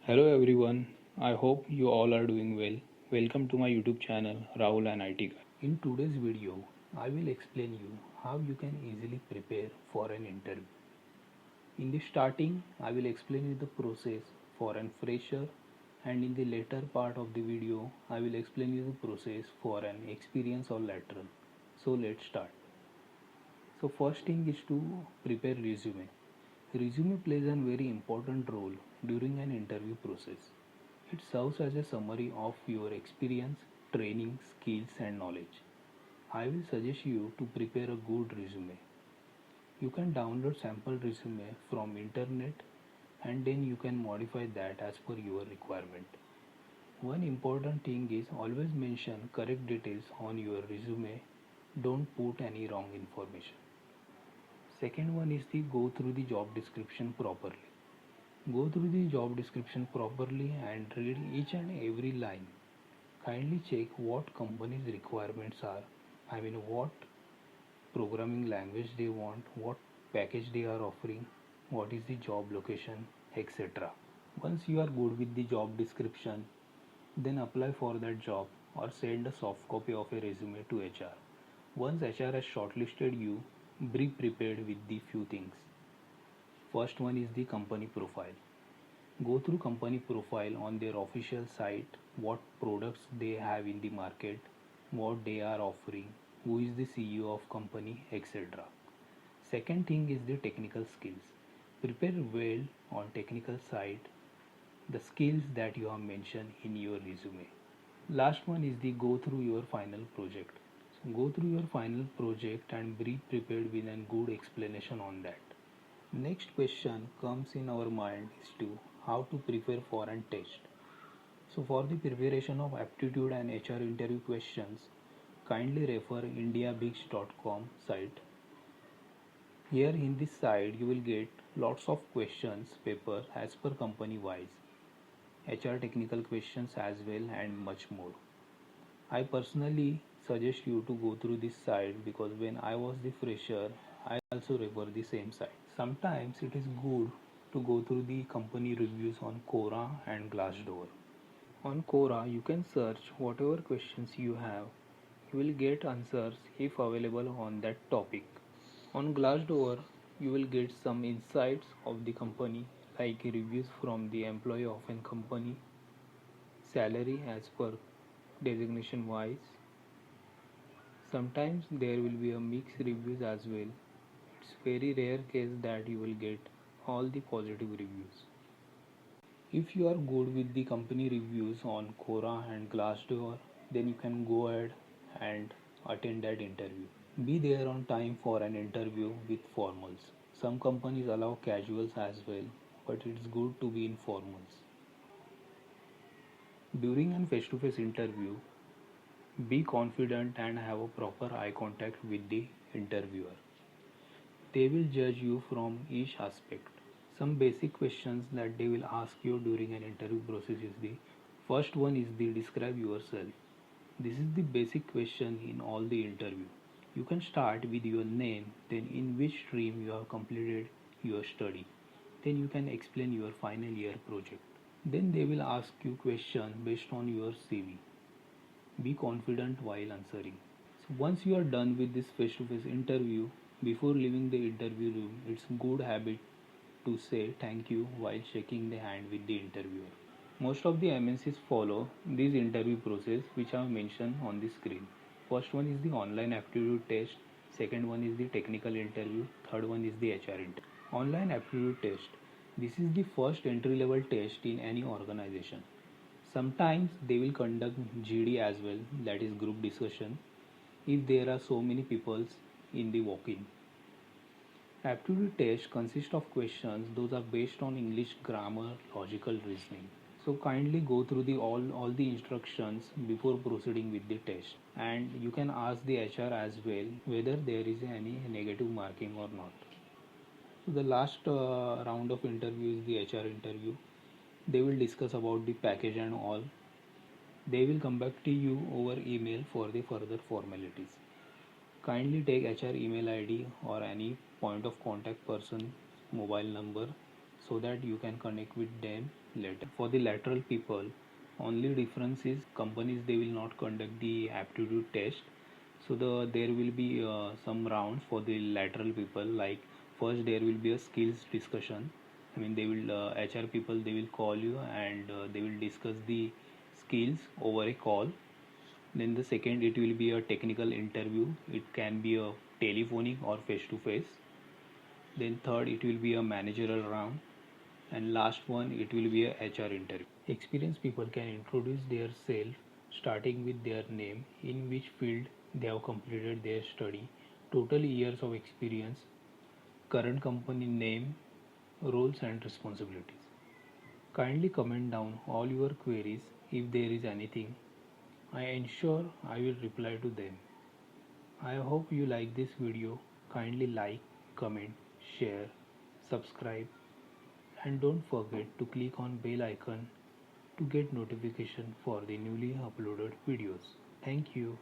Hello everyone, I hope you all are doing well. Welcome to my YouTube channel Rahul and IT Guy. In today's video, I will explain you how you can easily prepare for an interview. In the starting, I will explain you the process for an fresher, and in the later part of the video, I will explain you the process for an experienced or lateral. So let's start. So first thing is to prepare resume. Resume plays a very important role during an interview process. It serves as a summary of your experience, training, skills and knowledge. I will suggest you to prepare a good resume. You can download sample resume from internet and then you can modify that as per your requirement. One important thing is always mention correct details on your resume. Don't put any wrong information. Second one is the go through the job description properly. Go through the job description properly and read each and every line. Kindly check what company's requirements are. What programming language they want, what package they are offering, what is the job location, etc. Once you are good with the job description, then apply for that job or send a soft copy of a resume to HR. Once HR has shortlisted you, be prepared with the few things. First one is the company profile. Go through company profile on their official site, what products they have in the market, what they are offering, who is the CEO of company, etc. Second thing is the technical skills. Prepare well on technical side the skills that you have mentioned in your resume. Last one is the go through your final project. So go through your final project and be prepared with a good explanation on that. Next question comes in our mind is to how to prepare for an test. So for the preparation of aptitude and HR interview questions, kindly refer indiabix.com site. Here in this site you will get lots of questions paper as per company wise, HR technical questions as well and much more. I personally suggest you to go through this site because when I was the fresher, I also refer the same site. Sometimes it is good to go through the company reviews on Quora and Glassdoor. On Quora, you can search whatever questions you have. You will get answers if available on that topic. On Glassdoor, you will get some insights of the company like reviews from the employee of a company, salary as per designation wise. Sometimes there will be a mixed reviews as well. It's very rare case that you will get all the positive reviews. If you are good with the company reviews on Quora and Glassdoor, then you can go ahead and attend that interview. Be there on time for an interview with formals. Some companies allow casuals as well, but it's good to be in formals. During a face to face interview, be confident and have a proper eye contact with the interviewer. They will judge you from each aspect. Some basic questions that they will ask you during an interview process is the first one is the describe yourself. This is the basic question in all the interview. You can start with your name, then in which stream you have completed your study. Then you can explain your final year project. Then they will ask you question based on your CV. Be confident while answering. So once you are done with this face-to-face interview, before leaving the interview room, it's good habit to say thank you while shaking the hand with the interviewer. Most of the MNCs follow this interview process which I have mentioned on the screen. First one is the online aptitude test, second one is the technical interview, third one is the HR interview. Online aptitude test. This is the first entry level test in any organization. Sometimes they will conduct GD as well, that is group discussion, if there are so many people in the walk-in. Aptitude test consists of questions, those are based on English grammar, logical reasoning. So kindly go through the all the instructions before proceeding with the test, and you can ask the HR as well whether there is any negative marking or not. So the last round of interview is the HR interview. They will discuss about the package and all. They will come back to you over email for the further formalities. Kindly take HR email ID or any point of contact person mobile number so that you can connect with them later. For the lateral people, only difference is companies they will not conduct the aptitude test. So there will be some rounds for the lateral people. Like first there will be a skills discussion. I mean they will HR people they will call you and they will discuss the skills over a call. Then the second it will be a technical interview. It can be a telephonic or face to face. Then third it will be a managerial round, and last one it will be a HR interview. Experienced people can introduce their self starting with their name, in which field they have completed their study, total years of experience, current company name, roles and responsibilities. Kindly comment down all your queries if there is anything. I ensure I will reply to them. I hope you like this video. Kindly like, comment, share, subscribe, and don't forget to click on bell icon to get notification for the newly uploaded videos. Thank you.